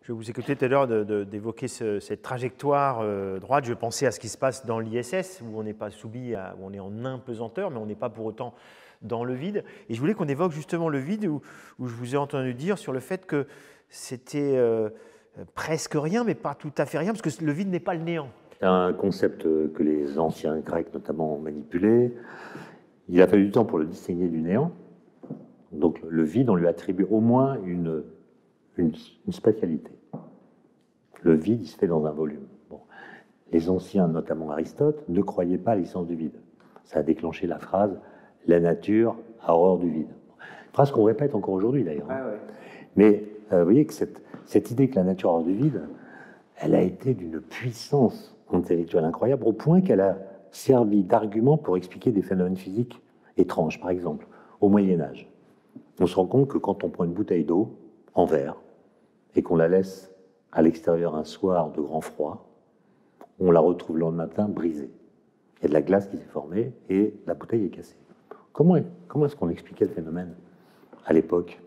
Je vous écoutais tout à l'heure d'évoquer cette trajectoire droite. Je pensais à ce qui se passe dans l'ISS, où on n'est pas soumis où on est en impesanteur, mais on n'est pas pour autant dans le vide. Et je voulais qu'on évoque justement le vide, où je vous ai entendu dire sur le fait que c'était presque rien, mais pas tout à fait rien, parce que le vide n'est pas le néant. C'est un concept que les anciens Grecs notamment ont manipulé. Il a fallu du temps pour le distinguer du néant. Donc le vide, on lui attribue au moins une spatialité. Le vide, il se fait dans un volume. Bon. Les anciens, notamment Aristote, ne croyaient pas à l'existence du vide. Ça a déclenché la phrase « la nature a horreur du vide ». Phrase qu'on répète encore aujourd'hui d'ailleurs. Ah ouais. Mais vous voyez que cette idée que la nature a horreur du vide, elle a été d'une puissance intellectuelle incroyable, au point qu'elle a servi d'argument pour expliquer des phénomènes physiques étranges. Par exemple, au Moyen-Âge, on se rend compte que quand on prend une bouteille d'eau en verre et qu'on la laisse à l'extérieur un soir de grand froid, on la retrouve le lendemain matin brisée. Il y a de la glace qui s'est formée et la bouteille est cassée. Comment est-ce qu'on expliquait le phénomène à l'époque?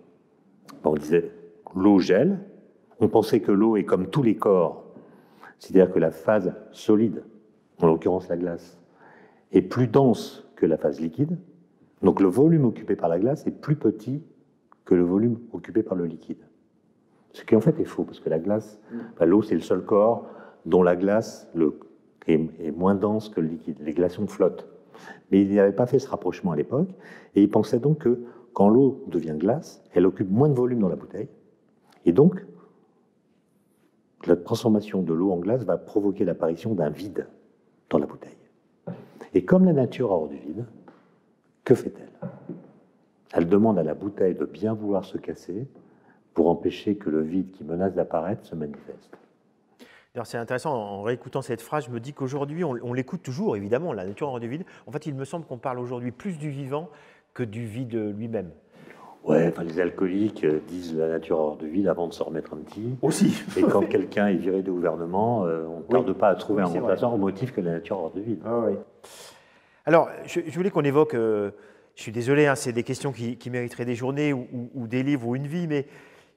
On disait l'eau gèle, on pensait que l'eau est comme tous les corps, c'est-à-dire que la phase solide, en l'occurrence la glace, est plus dense que la phase liquide, donc le volume occupé par la glace est plus petit que le volume occupé par le liquide. Ce qui en fait est faux, parce que la glace, l'eau c'est le seul corps dont la glace est moins dense que le liquide. Les glaçons flottent. Mais il n'y avait pas fait ce rapprochement à l'époque, et il pensait donc que quand l'eau devient glace, elle occupe moins de volume dans la bouteille, et donc la transformation de l'eau en glace va provoquer l'apparition d'un vide dans la bouteille. Et comme la nature a horreur du vide, que fait-elle? Elle demande à la bouteille de bien vouloir se casser pour empêcher que le vide qui menace d'apparaître se manifeste. Alors c'est intéressant, en réécoutant cette phrase, je me dis qu'aujourd'hui, on l'écoute toujours, évidemment, la nature a horreur du vide. En fait, il me semble qu'on parle aujourd'hui plus du vivant que du vide lui-même. Ouais, enfin, les alcooliques disent la nature a horreur du vide avant de se remettre un petit. Aussi. Et quand quelqu'un est viré du gouvernement, on ne tarde pas à trouver un remplaçant au motif que la nature a horreur du vide. Ah, oui. Alors, je voulais qu'on évoque, je suis désolé, hein, c'est des questions qui mériteraient des journées ou des livres ou une vie, mais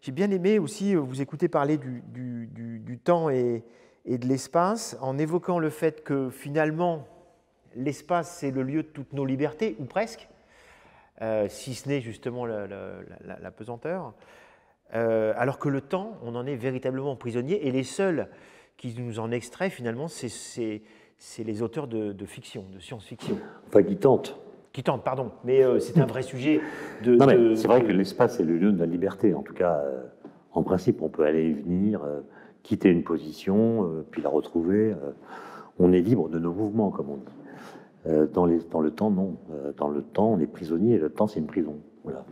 j'ai bien aimé aussi vous écouter parler du temps et de l'espace, en évoquant le fait que finalement, l'espace, c'est le lieu de toutes nos libertés, ou presque, si ce n'est justement la pesanteur, alors que le temps, on en est véritablement prisonnier, et les seuls qui nous en extraient, finalement, c'est les auteurs de fiction, de science-fiction. Enfin, qui tentent. Qui tentent, pardon, mais c'est un vrai sujet de... Non, mais c'est vrai que l'espace est le lieu de la liberté. En tout cas, en principe, on peut aller et venir, quitter une position, puis la retrouver. On est libre de nos mouvements, comme on dit. Dans le temps, non. Dans le temps, on est prisonnier, et le temps, c'est une prison. Voilà.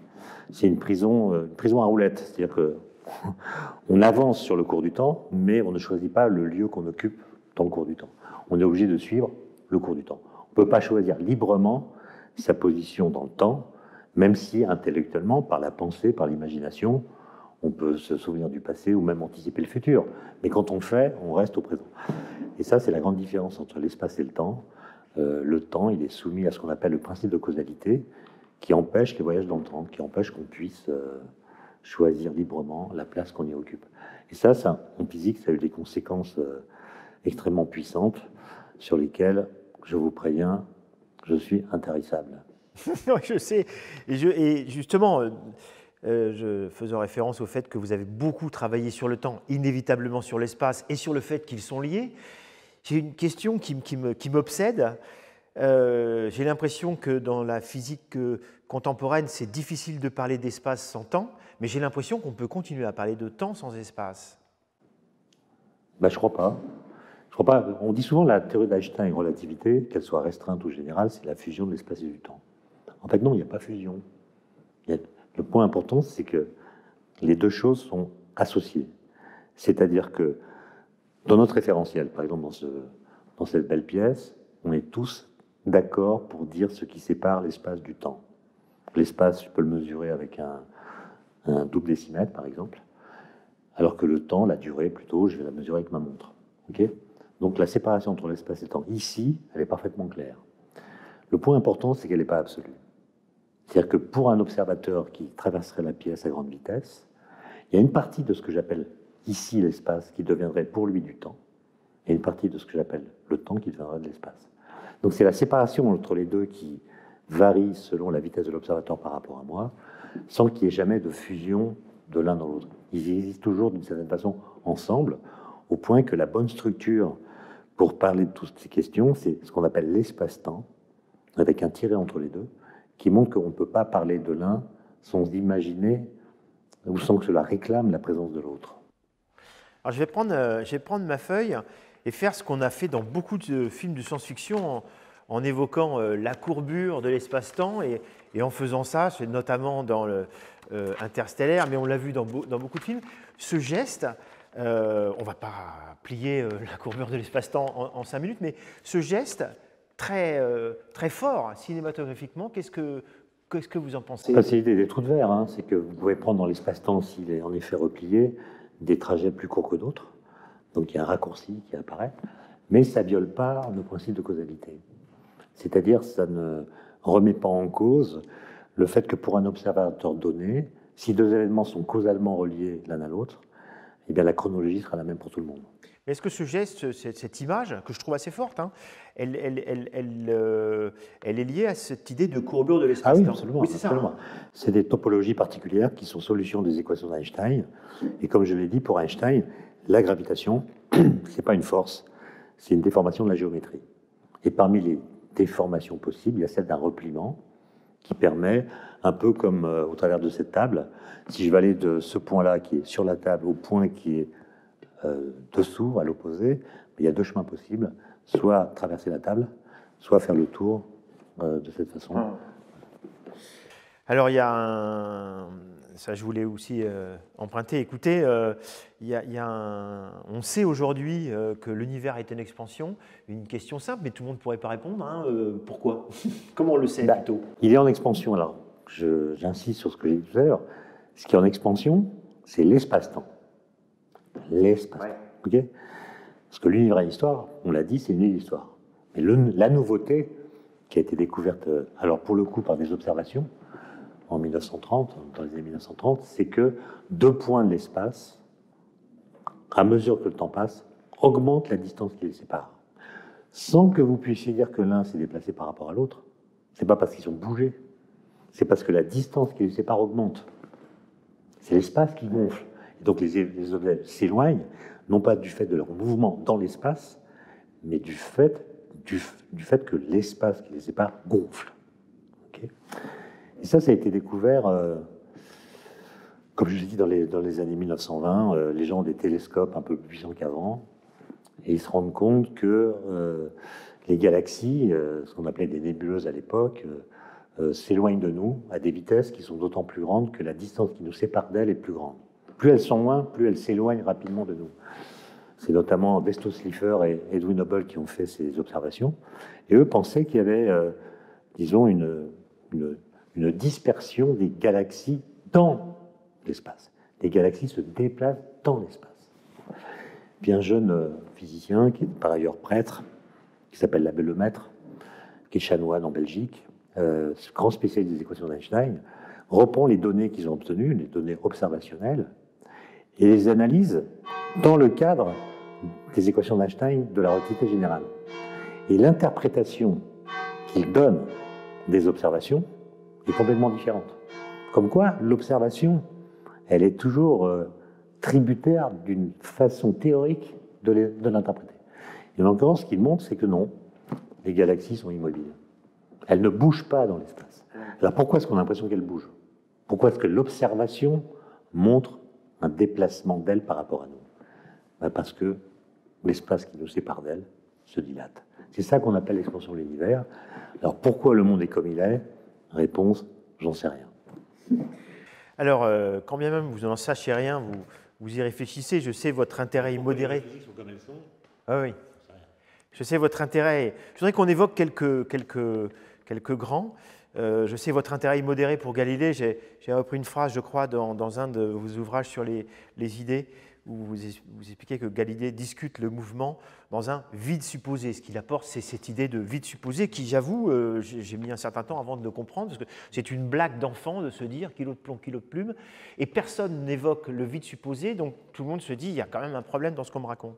C'est une prison à roulettes. C'est-à-dire qu'on avance sur le cours du temps, mais on ne choisit pas le lieu qu'on occupe dans le cours du temps. On est obligé de suivre le cours du temps. On ne peut pas choisir librement sa position dans le temps, même si intellectuellement, par la pensée, par l'imagination, on peut se souvenir du passé ou même anticiper le futur. Mais quand on le fait, on reste au présent. Et ça, c'est la grande différence entre l'espace et le temps. Le temps, il est soumis à ce qu'on appelle le principe de causalité, qui empêche les voyages dans le temps, qui empêche qu'on puisse choisir librement la place qu'on y occupe. Et ça, en physique, ça a eu des conséquences extrêmement puissantes sur lesquelles, je vous préviens, je suis intarissable. Je sais. Et justement, je faisais référence au fait que vous avez beaucoup travaillé sur le temps, inévitablement sur l'espace et sur le fait qu'ils sont liés. J'ai une question qui m'obsède. J'ai l'impression que dans la physique contemporaine, c'est difficile de parler d'espace sans temps, mais j'ai l'impression qu'on peut continuer à parler de temps sans espace. Ben, je crois pas. Je crois pas. On dit souvent la théorie d'Einstein et relativité, qu'elle soit restreinte ou générale, c'est la fusion de l'espace et du temps. En fait, non, il n'y a pas fusion. Le point important, c'est que les deux choses sont associées. C'est-à-dire que dans notre référentiel, par exemple dans cette belle pièce, on est tous d'accord pour dire ce qui sépare l'espace du temps. L'espace, je peux le mesurer avec un double décimètre, par exemple, alors que le temps, la durée plutôt, je vais la mesurer avec ma montre. Okay ? Donc la séparation entre l'espace et le temps, ici, elle est parfaitement claire. Le point important, c'est qu'elle n'est pas absolue. C'est-à-dire que pour un observateur qui traverserait la pièce à grande vitesse, il y a une partie de ce que j'appelle ici l'espace qui deviendrait pour lui du temps, et une partie de ce que j'appelle le temps qui deviendrait de l'espace. Donc c'est la séparation entre les deux qui varie selon la vitesse de l'observateur par rapport à moi, sans qu'il n'y ait jamais de fusion de l'un dans l'autre. Ils existent toujours d'une certaine façon ensemble, au point que la bonne structure pour parler de toutes ces questions, c'est ce qu'on appelle l'espace-temps, avec un tiret entre les deux, qui montre qu'on ne peut pas parler de l'un sans imaginer ou sans que cela réclame la présence de l'autre. Alors je vais prendre ma feuille et faire ce qu'on a fait dans beaucoup de films de science-fiction en évoquant la courbure de l'espace-temps et en faisant ça, notamment dans Interstellaire, mais on l'a vu dans beaucoup de films, ce geste, on ne va pas plier la courbure de l'espace-temps en 5 minutes, mais ce geste très fort cinématographiquement, qu'est-ce que vous en pensez? C'est l'idée des trous de verre, hein. C'est que vous pouvez prendre dans l'espace-temps, s'il est en effet replié, des trajets plus courts que d'autres, donc il y a un raccourci qui apparaît, mais ça ne viole pas le principe de causalité. C'est-à-dire ça ne remet pas en cause le fait que pour un observateur donné, si deux événements sont causalement reliés l'un à l'autre, eh bien la chronologie sera la même pour tout le monde. Est-ce que ce geste, cette image, que je trouve assez forte, hein, elle est liée à cette idée de courbure de l'espace-temps? Ah oui, absolument. Oui, c'est ça. Absolument. C'est des topologies particulières qui sont solutions des équations d'Einstein. Et comme je l'ai dit, pour Einstein, la gravitation, ce n'est pas une force, c'est une déformation de la géométrie. Et parmi les déformations possibles, il y a celle d'un repliement qui permet, un peu comme au travers de cette table, si je vais aller de ce point-là qui est sur la table au point qui est dessous, à l'opposé, il y a deux chemins possibles, soit traverser la table, soit faire le tour de cette façon. Alors il y a ça je voulais aussi emprunter, écoutez, on sait aujourd'hui que l'univers est une expansion, une question simple, mais tout le monde ne pourrait pas répondre, hein, pourquoi? Comment on le sait plutôt? Il est en expansion, alors j'insiste sur ce que j'ai dit tout à l'heure, ce qui est en expansion, c'est l'espace-temps. L'espace. Ouais. Okay, parce que l'univers et l'histoire, on l'a dit, c'est une histoire. Mais la nouveauté qui a été découverte, alors pour le coup par des observations, en 1930, dans les années 1930, c'est que deux points de l'espace, à mesure que le temps passe, augmentent la distance qui les sépare. Sans que vous puissiez dire que l'un s'est déplacé par rapport à l'autre, c'est pas parce qu'ils ont bougé, c'est parce que la distance qui les sépare augmente. C'est l'espace qui gonfle. Donc les objets s'éloignent, non pas du fait de leur mouvement dans l'espace, mais du fait que l'espace qui les sépare gonfle. Okay, et ça a été découvert, comme je l'ai dit, dans les années 1920. Les gens ont des télescopes un peu plus puissants qu'avant, et ils se rendent compte que les galaxies, ce qu'on appelait des nébuleuses à l'époque, s'éloignent de nous à des vitesses qui sont d'autant plus grandes que la distance qui nous sépare d'elles est plus grande. Plus elles sont loin, plus elles s'éloignent rapidement de nous. C'est notamment Vesto Slipher et Edwin Hubble qui ont fait ces observations. Et eux pensaient qu'il y avait, disons, une dispersion des galaxies dans l'espace. Les galaxies se déplacent dans l'espace. Puis un jeune physicien, qui est par ailleurs prêtre, qui s'appelle l'abbé Lemaître, qui est chanoine en Belgique, grand spécialiste des équations d'Einstein, reprend les données qu'ils ont obtenues, les données observationnelles, et les analyse dans le cadre des équations d'Einstein de la relativité générale. Et l'interprétation qu'il donne des observations est complètement différente. Comme quoi, l'observation, elle est toujours tributaire d'une façon théorique de l'interpréter. Et en l'occurrence, ce qu'il montre, c'est que non, les galaxies sont immobiles. Elles ne bougent pas dans l'espace. Alors pourquoi est-ce qu'on a l'impression qu'elles bougent? Pourquoi est-ce que l'observation montre un déplacement d'elles par rapport à nous? Parce que l'espace qui nous sépare d'elles se dilate. C'est ça qu'on appelle l'expansion de l'univers. Alors pourquoi le monde est comme il est? Réponse, j'en sais rien. Alors, quand bien même vous n'en sachiez rien, vous y réfléchissez, je sais votre intérêt immodéré. Les physiques sont comme elles sont. Ah oui. Je sais votre intérêt. Je voudrais qu'on évoque quelques grands. Je sais votre intérêt immodéré pour Galilée. J'ai repris une phrase, je crois, dans un de vos ouvrages sur les idées. vous expliquez que Galilée discute le mouvement dans un vide supposé. Ce qu'il apporte, c'est cette idée de vide supposé qui, j'avoue, j'ai mis un certain temps avant de le comprendre, parce que c'est une blague d'enfant de se dire kilo de plomb, kilo de plume, et personne n'évoque le vide supposé, donc tout le monde se dit, il y a quand même un problème dans ce qu'on me raconte.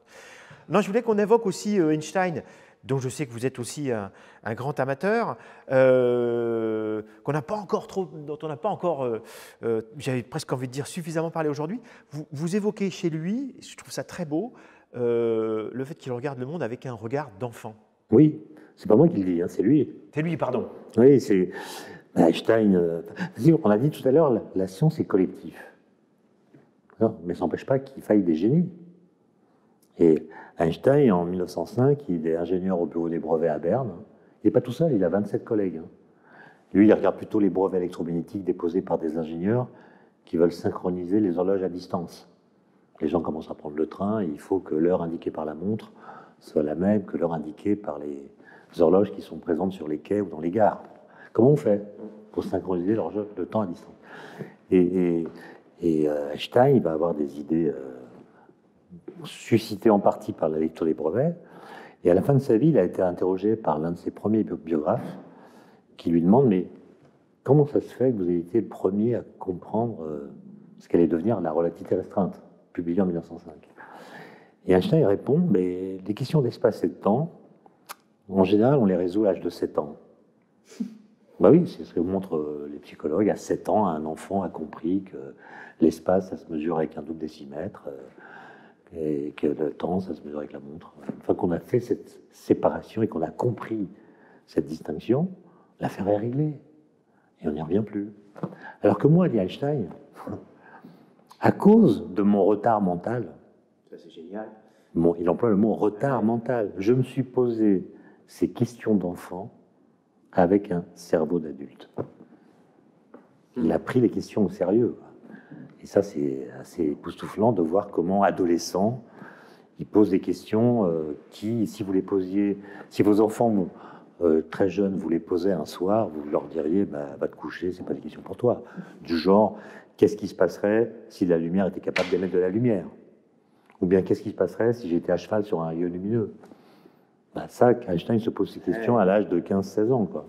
Non, je voulais qu'on évoque aussi Einstein, dont je sais que vous êtes aussi un grand amateur, dont on n'a pas encore, j'avais presque envie de dire, suffisamment parlé aujourd'hui. Vous évoquez chez lui, je trouve ça très beau, le fait qu'il regarde le monde avec un regard d'enfant. Oui, c'est pas moi qui le dis, hein, c'est lui. C'est lui, pardon. Oui, c'est Einstein. On a dit tout à l'heure, la science est collective. Non, mais ça n'empêche pas qu'il faille des génies. Et Einstein, en 1905, il est ingénieur au bureau des brevets à Berne. Il n'est pas tout seul, il a 27 collègues. Lui, il regarde plutôt les brevets électromagnétiques déposés par des ingénieurs qui veulent synchroniser les horloges à distance. Les gens commencent à prendre le train, et il faut que l'heure indiquée par la montre soit la même que l'heure indiquée par les horloges qui sont présentes sur les quais ou dans les gares. Comment on fait pour synchroniser le temps à distance? Et Einstein, il va avoir des idées suscitées en partie par la lecture des brevets. Et à la fin de sa vie, il a été interrogé par l'un de ses premiers biographes qui lui demande « Mais comment ça se fait que vous ayez été le premier à comprendre ce qu'allait devenir la relativité restreinte ?» publié en 1905. Et Einstein répond « Mais les questions d'espace et de temps, en général, on les résout à l'âge de 7 ans. » Ben oui, c'est ce que montrent les psychologues. À 7 ans, un enfant a compris que l'espace, ça se mesure avec un double décimètre, et que le temps, ça se mesure avec la montre. Une fois qu'on a fait cette séparation et qu'on a compris cette distinction, l'affaire est réglée. Et on n'y revient plus. Alors que moi, dit Einstein, à cause de mon retard mental, ça c'est génial. Il emploie le mot retard mental, je me suis posé ces questions d'enfant avec un cerveau d'adulte. Il a pris les questions au sérieux. Et ça, c'est assez époustouflant de voir comment, adolescent, il pose des questions qui, si vous les posiez, si vos enfants très jeunes vous les posaient un soir, vous leur diriez bah, va te coucher, c'est pas des questions pour toi. Du genre, qu'est-ce qui se passerait si la lumière était capable d'émettre de la lumière? Ou bien qu'est-ce qui se passerait si j'étais à cheval sur un rayon lumineux? Bah, ça, Einstein se pose ces questions à l'âge de 15-16 ans, quoi.